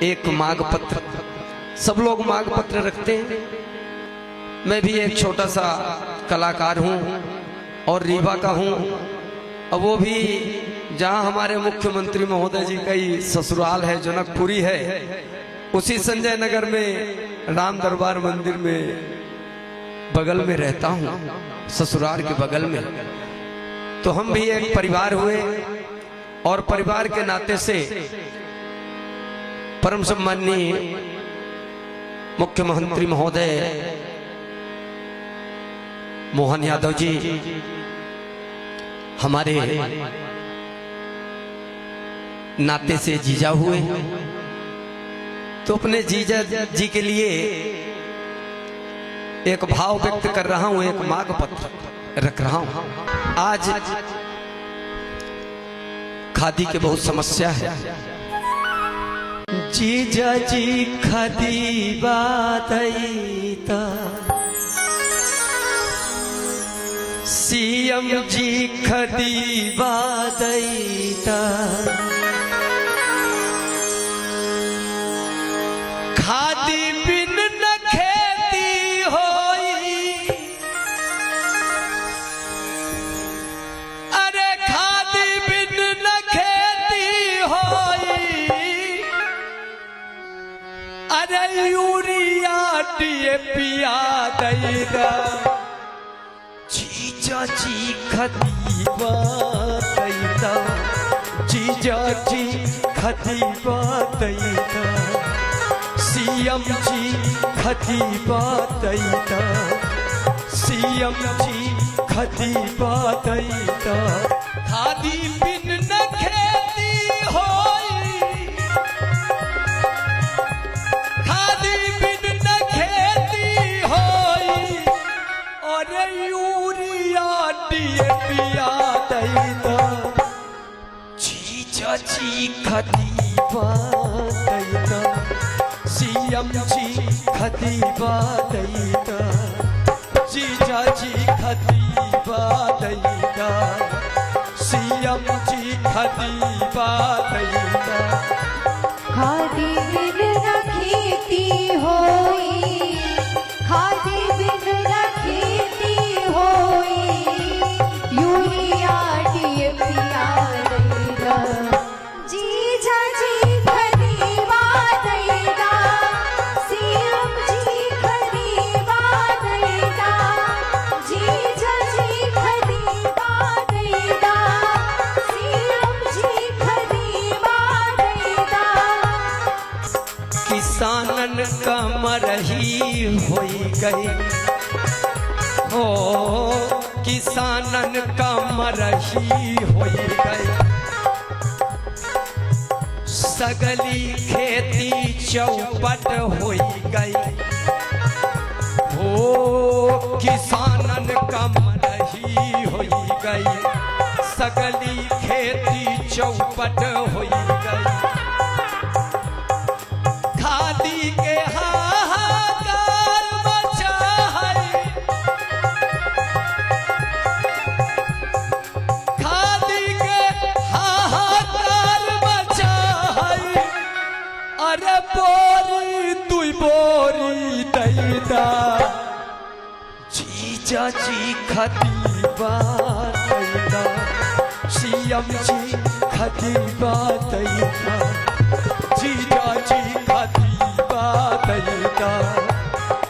एक माघ पत्र, सब लोग माघ पत्र रखते हैं। मैं भी एक छोटा सा कलाकार हूँ और रीवा का हूँ। अब वो भी जहाँ हमारे मुख्यमंत्री महोदय जी का ही ससुराल है, जनकपुरी है, उसी संजय नगर में राम दरबार मंदिर में बगल में रहता हूँ, ससुराल के बगल में। तो हम भी एक परिवार हुए और परिवार के नाते से परम सम्माननीय मुख्यमंत्री महोदय मोहन यादव जी हमारे नाते से जीजा हुए। तो अपने जीजा जी के लिए एक भाव व्यक्त कर रहा हूं, एक माघ पत्र रख रहा हूं। आज खादी की बहुत समस्या है। जीजा जी खादी बातैता, सीएम जी खादी बातैता, खादी बिन न खेती होई, अरे खादी बिन न खेती होई, अरे यूरिया डीएपी दैदा, जीजा जी खादी बातैता, जीजा जी खादी बातैता, सीएम जी खादी बातैता, सीएम जी खादी बातैता, खादी बिन न खेती होई, खादी बिन न खेती होई, और यूरिया डीएपी दैता, जीजा जी खादी बातैता, सीएम जी खादी बातैता, जीजा जी खादी बातैता, सीएम जी खादी बातैता, खादी बिन न खेती होई, खादी बिन न खेती होई, यूरिया डीएपी दैता, जीजा जी खादी बातैता, सीएम जी खादी बातैता, जीजा जी खादी बातैता, सीएम जी खादी बातैता। किसानन का मरही होई गई हो, किसानन का मरही होई गई, सगली खेती चौपट होई गई हो, किसानन का मरही होई गई, सगली खेती चौपट होई गई, खादी के हाहाकार मचा है, खादी के हाहाकार मचा है, अरे बोरी दुई बोरी दैदा, जीजा जी खादी बातैता, सीएम जी खादी बातैता, जीजा जी खादी बातैता,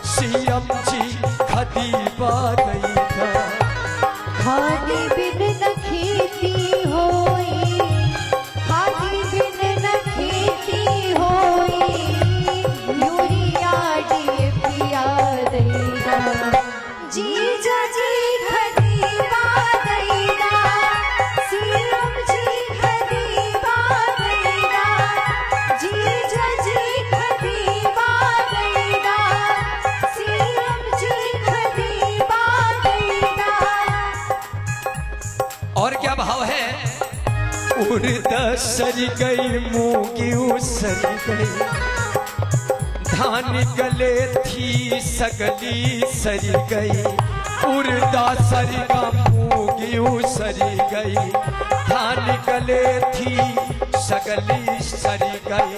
सीएम जी खादी बातैता, खादी बिन न खेती होई, खादी बिन न खेती होई, यूरिया डीएपी दैता, जीजा जी खादी बातैता, सीएम जी खादी बातैता, जीजा जी खादी बातैता, सीएम जी खादी बातैता। और क्या भाव है? उड़द सरी गई, मूंगी उसरी गई, धान गले थी सगली सरी गई, उड़दा सरी का मूंगी उसरी गई, धान गले थी सगली सरी गई,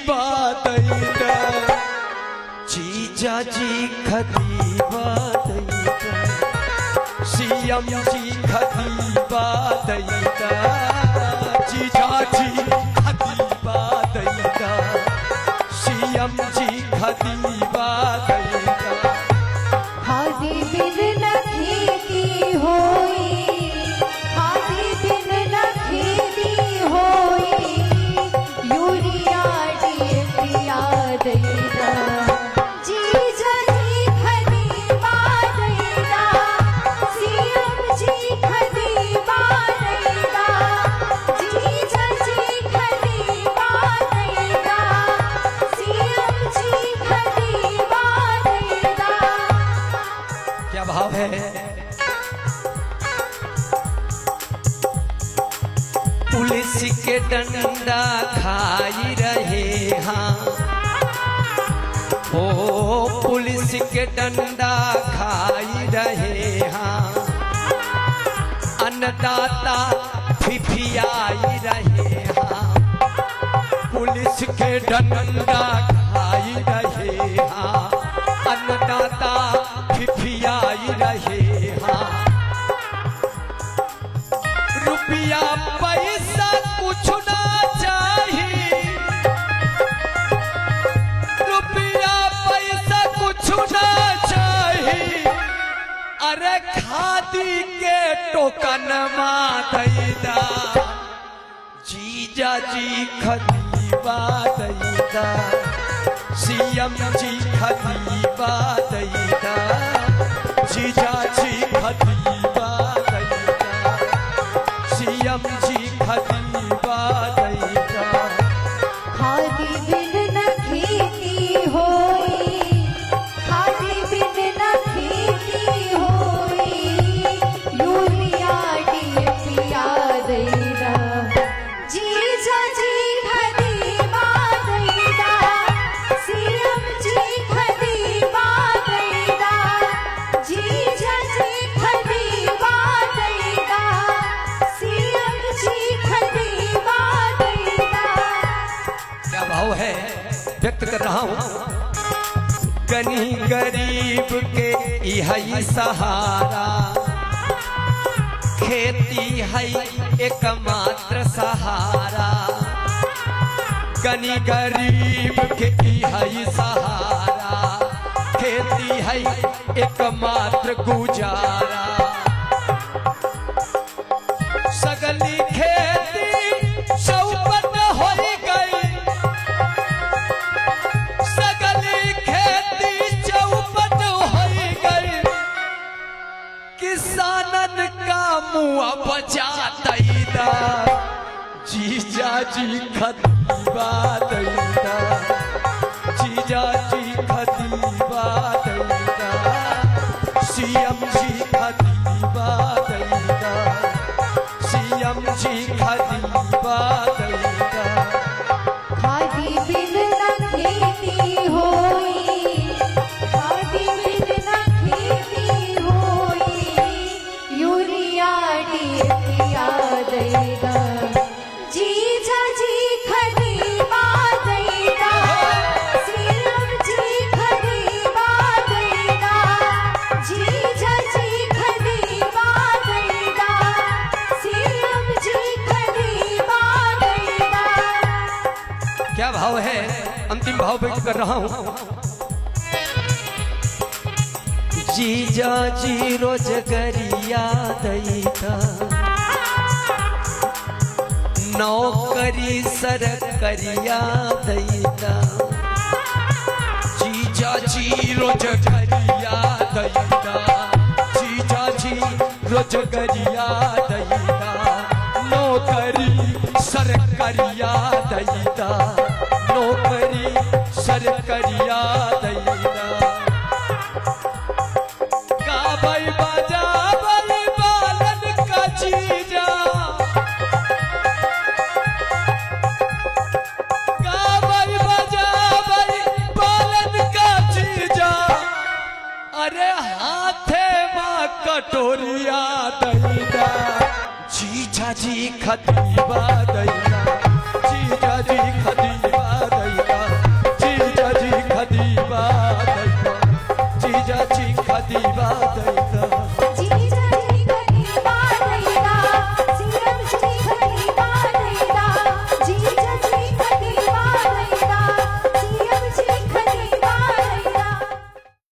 दैता जीजा जी खतीबा दैता सीएम जी खतीबा दैता जीजा जी खतीबा दैता सीएम जी खतीबा दैता खादी बिन न खेती होई खादी बिन न खेती होई यूरिया डीएपी दैता जीजा जी खतीबा दैता सीएम जी खतीबा दैता जीजा जी खतीबा दैता सीएम जी खतीबा दैता। क्या भाव है? पुलिस के डंडा खाई रहे हाँ ओ पुलिस के डंडा खाई रहे हाँ अन्नदाता फिफियाई रहे हाँ पुलिस के डंडा खाई रहे हाँ अन्नदाता फिफियाई रहे हाँ रुपया पैसा कुछ ना चाहिए रुपया पैसा कुछ ना चाहिए अरे खादी के टोकन दैता जीजा जी खतीबा दैता सीएम जी खतीबा दैता जीजा जी खतीबा दैता सीएम जी खतीबा दैता खादी बिन न खेती होई खादी बिन न खेती होई यूरिया डीएपी दैता जीजा जी खतीबा दैता सीएम जी खतीबा दैता जीजा जी खतीबा दैता सीएम जी खतीबा दैता। क्या भाव है व्यक्त कर रहा हूँ गनी गरीब के यही सहारा खेती है एकमात्र सहारा गनी गरीब के यही सहारा खेती है एकमात्र गुजारा सगली खेती चौपट हो गई सगली खेती चौपट हो गई किसानन का मुआ बचा दैता जीजा जी खतीबा दैता जीजा जी खतीबा दैता सीएम जी खतीबा दैता सीएम जी खतीबा दैता खादी बिन न खेती होई खादी बिन न खेती होई यूरिया डीएपी दैता जीजा जी खतीबा दैता सीएम जी खतीबा दैता जीजा जी खतीबा दैता सीएम जी खतीबा दैता। क्या भाव है अंतिम भाव व्यक्त कर रहा हूं जीजा जी रोजगरिया दैता नौकरी सरकरिया दैता जीजा जी रोजगरिया दैता जीजा जी रोजगरिया दैता नौकरी सरकरिया दैता नौकरी सरकरिया दैता गाबै बजाबै बालन का जीजा गाबै बजाबै बालन का जीजा अरे हाथे माँ कटोरिया दैता जीजा जी खतीबा